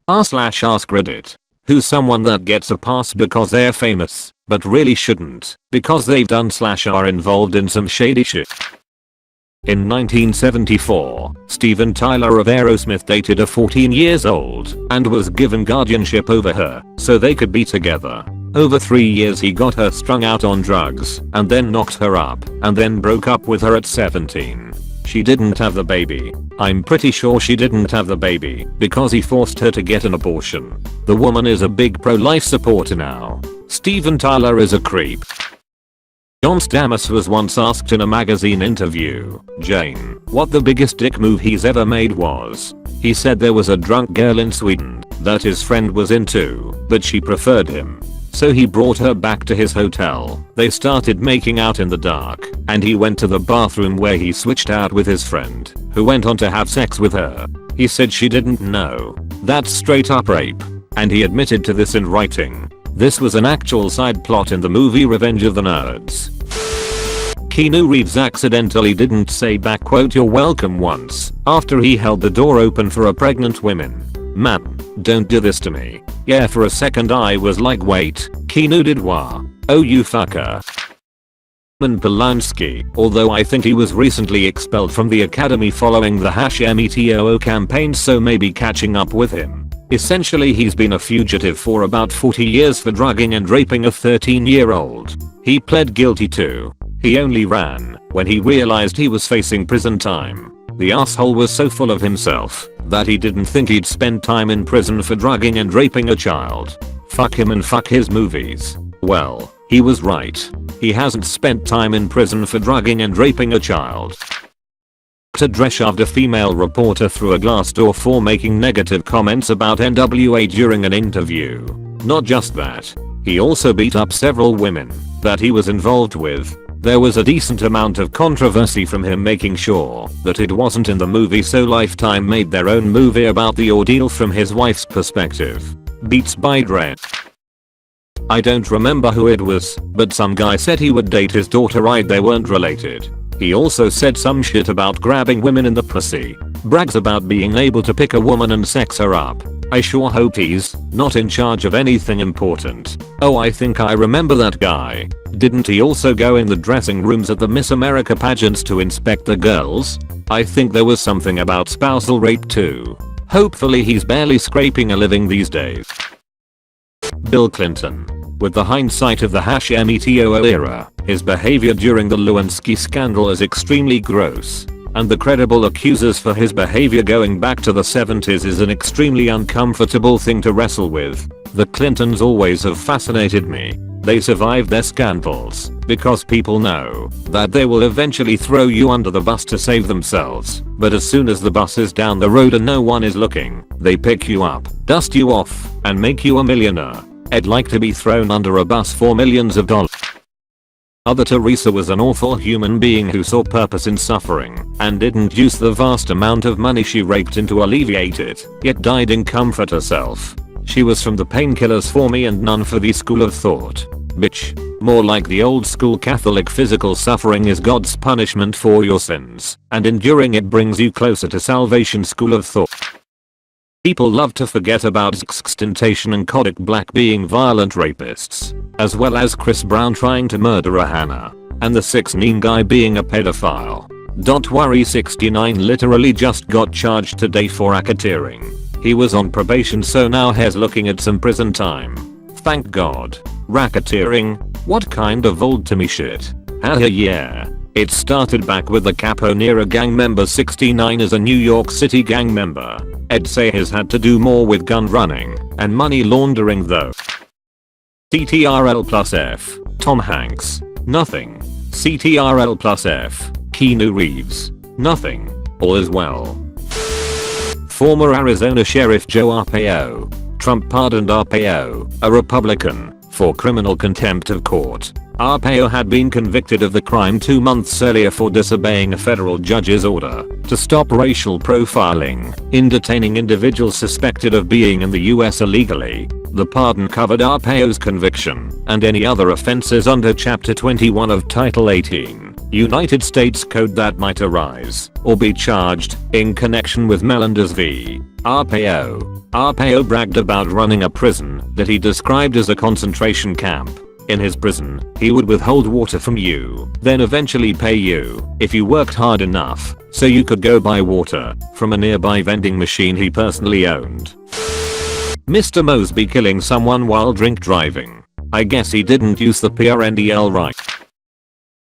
r/AskReddit. Who's someone that gets a pass because they're famous, but really shouldn't, because they've done/are involved in some shady shit. In 1974, Steven Tyler of Aerosmith dated a 14 years old and was given guardianship over her so they could be together. Over 3 years he got her strung out on drugs and then knocked her up and then broke up with her at 17. She didn't have the baby. I'm pretty sure she didn't have the baby because he forced her to get an abortion. The woman is a big pro-life supporter now. Steven Tyler is a creep. John Stamos was once asked in a magazine interview, Jane, what the biggest dick move he's ever made was. He said there was a drunk girl in Sweden that his friend was into, but she preferred him. So he brought her back to his hotel, they started making out in the dark, and he went to the bathroom where he switched out with his friend, who went on to have sex with her. He said she didn't know. That's straight up rape. And he admitted to this in writing. This was an actual side plot in the movie Revenge of the Nerds. Keanu Reeves accidentally didn't say back quote "you're welcome" once after he held the door open for a pregnant woman. Man, don't do this to me. Yeah, for a second I was like, wait, Keanu did what? Oh you fucker. Roman Polanski, although I think he was recently expelled from the academy following the #MeToo campaign, so maybe catching up with him. Essentially he's been a fugitive for about 40 years for drugging and raping a 13-year-old. He pled guilty too. He only ran when he realized he was facing prison time. The asshole was so full of himself that he didn't think he'd spend time in prison for drugging and raping a child. Fuck him and fuck his movies. Well, he was right. He hasn't spent time in prison for drugging and raping a child. Drescher shoved a female reporter through a glass door for making negative comments about NWA during an interview. Not just that, he also beat up several women that he was involved with. There was a decent amount of controversy from him making sure that it wasn't in the movie, so Lifetime made their own movie about the ordeal from his wife's perspective. Beats by Dre. I don't remember who it was, but some guy said he would date his daughter. They weren't related. He also said some shit about grabbing women in the pussy. Brags about being able to pick a woman and sex her up. I sure hope he's not in charge of anything important. Oh, I think I remember that guy. Didn't he also go in the dressing rooms at the Miss America pageants to inspect the girls? I think there was something about spousal rape too. Hopefully he's barely scraping a living these days. Bill Clinton. With the hindsight of the #MeToo era, his behavior during the Lewinsky scandal is extremely gross. And the credible accusers for his behavior going back to the 70s is an extremely uncomfortable thing to wrestle with. The Clintons always have fascinated me. They survive their scandals because people know that they will eventually throw you under the bus to save themselves. But as soon as the bus is down the road and no one is looking, they pick you up, dust you off, and make you a millionaire. I'd like to be thrown under a bus for millions of dollars. Mother Teresa was an awful human being who saw purpose in suffering and didn't use the vast amount of money she raked in to alleviate it, yet died in comfort herself. She was from the painkillers for me and none for the school of thought. Bitch. More like the old school Catholic physical suffering is God's punishment for your sins, and enduring it brings you closer to salvation school of thought. People love to forget about XXXTentacion and Kodak Black being violent rapists, as well as Chris Brown trying to murder a Hannah, and the 6ix9ine guy being a pedophile. Don't worry, 6ix9ine literally just got charged today for racketeering. He was on probation, so now he's looking at some prison time. Thank God. Racketeering? What kind of old Timmy shit? Haha, yeah. It started back with the Caponera gang member. 6ix9ine is a New York City gang member. I'd say he's had to do more with gun running and money laundering though. CTRL plus F. Tom Hanks. Nothing. CTRL plus F. Keanu Reeves. Nothing. All is well. Former Arizona Sheriff Joe Arpaio. Trump pardoned Arpaio, a Republican, for criminal contempt of court. Arpaio had been convicted of the crime 2 months earlier for disobeying a federal judge's order to stop racial profiling in detaining individuals suspected of being in the US illegally. The pardon covered Arpaio's conviction and any other offenses under Chapter 21 of Title 18, United States Code that might arise or be charged in connection with Melendez v. Arpaio bragged about running a prison that he described as a concentration camp. In his prison, he would withhold water from you, then eventually pay you if you worked hard enough so you could go buy water from a nearby vending machine he personally owned. Mr. Mosby killing someone while drink driving. I guess he didn't use the PRNDL right.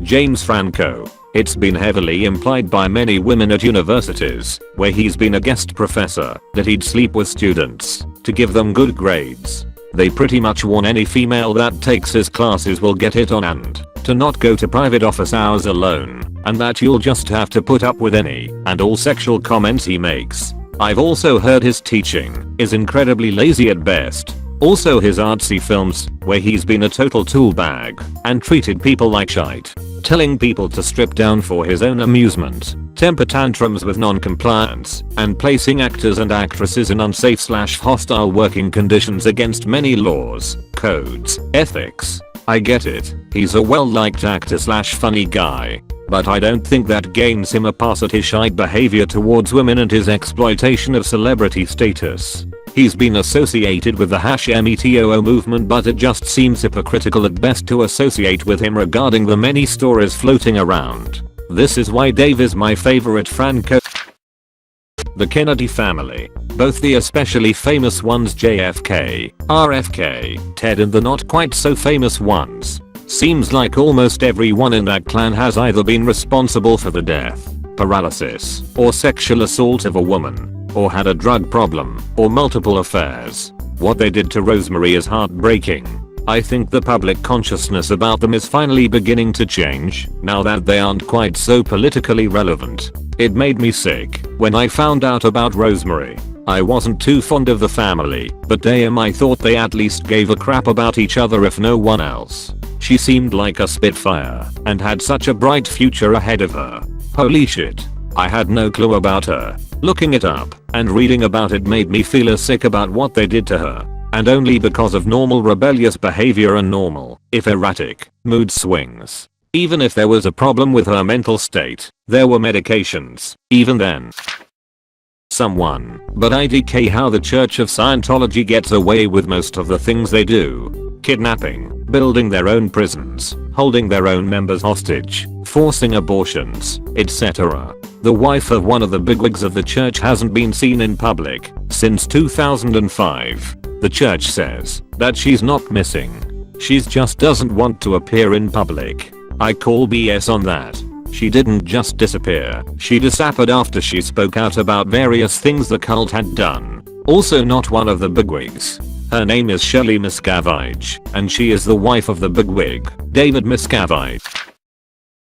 James Franco. It's been heavily implied by many women at universities, where he's been a guest professor, that he'd sleep with students to give them good grades. They pretty much warn any female that takes his classes will get hit on and to not go to private office hours alone, and that you'll just have to put up with any and all sexual comments he makes. I've also heard his teaching is incredibly lazy at best. Also his artsy films, where he's been a total tool bag and treated people like shite, telling people to strip down for his own amusement, temper tantrums with non-compliance, and placing actors and actresses in unsafe/hostile working conditions against many laws, codes, ethics. I get it, he's a well-liked actor/funny guy, but I don't think that gains him a pass at his shite behavior towards women and his exploitation of celebrity status. He's been associated with the #MeToo movement, but it just seems hypocritical at best to associate with him regarding the many stories floating around. This is why Dave is my favorite Franco. The Kennedy family. Both the especially famous ones JFK, RFK, Ted, and the not quite so famous ones. Seems like almost everyone in that clan has either been responsible for the death, paralysis, or sexual assault of a woman, or had a drug problem, or multiple affairs. What they did to Rosemary is heartbreaking. I think the public consciousness about them is finally beginning to change, now that they aren't quite so politically relevant. It made me sick when I found out about Rosemary. I wasn't too fond of the family, but damn, I thought they at least gave a crap about each other if no one else. She seemed like a spitfire and had such a bright future ahead of her. Holy shit. I had no clue about her. Looking it up and reading about it made me feel sick about what they did to her. And only because of normal rebellious behavior and normal, if erratic, mood swings. Even if there was a problem with her mental state, there were medications, even then. But IDK how the Church of Scientology gets away with most of the things they do. Kidnapping, building their own prisons, holding their own members hostage, forcing abortions, etc. The wife of one of the bigwigs of the church hasn't been seen in public since 2005. The church says that she's not missing. She just doesn't want to appear in public. I call BS on that. She didn't just disappear. She disappeared after she spoke out about various things the cult had done. Also not one of the bigwigs. Her name is Shirley Miscavige, and she is the wife of the bigwig, David Miscavige.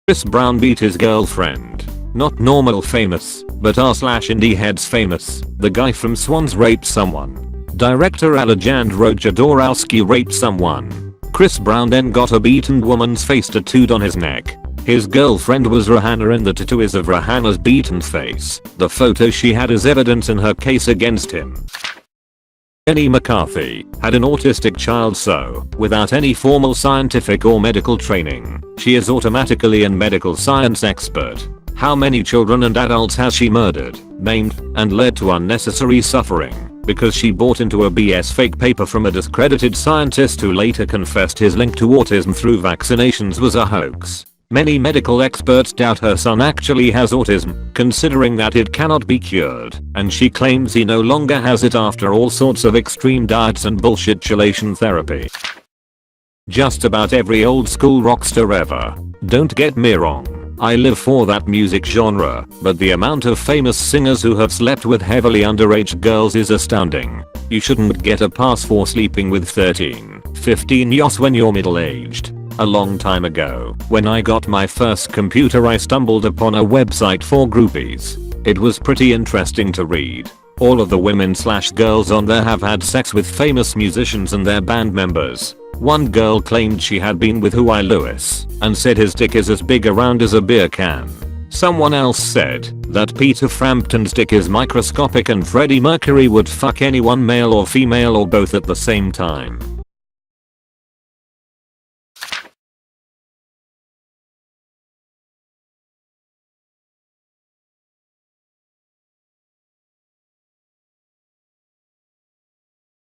Chris Brown beat his girlfriend. Not normal famous, but r/indie heads famous. The guy from Swans raped someone. Director Alejandro Jodorowsky raped someone. Chris Brown then got a beaten woman's face tattooed on his neck. His girlfriend was Rihanna, and the tattoo is of Rihanna's beaten face. The photo she had is evidence in her case against him. Jenny McCarthy had an autistic child, so without any formal scientific or medical training, she is automatically a medical science expert. How many children and adults has she murdered, maimed, and led to unnecessary suffering because she bought into a BS fake paper from a discredited scientist who later confessed his link to autism through vaccinations was a hoax? Many medical experts doubt her son actually has autism, considering that it cannot be cured, and she claims he no longer has it after all sorts of extreme diets and bullshit chelation therapy. Just about every old school rockstar ever. Don't get me wrong, I live for that music genre, but the amount of famous singers who have slept with heavily underage girls is astounding. You shouldn't get a pass for sleeping with 13, 15-year-olds when you're middle-aged. A long time ago, when I got my first computer, I stumbled upon a website for groupies. It was pretty interesting to read. All of the women/girls on there have had sex with famous musicians and their band members. One girl claimed she had been with Huey Lewis and said his dick is as big around as a beer can. Someone else said that Peter Frampton's dick is microscopic and Freddie Mercury would fuck anyone, male or female or both, at the same time.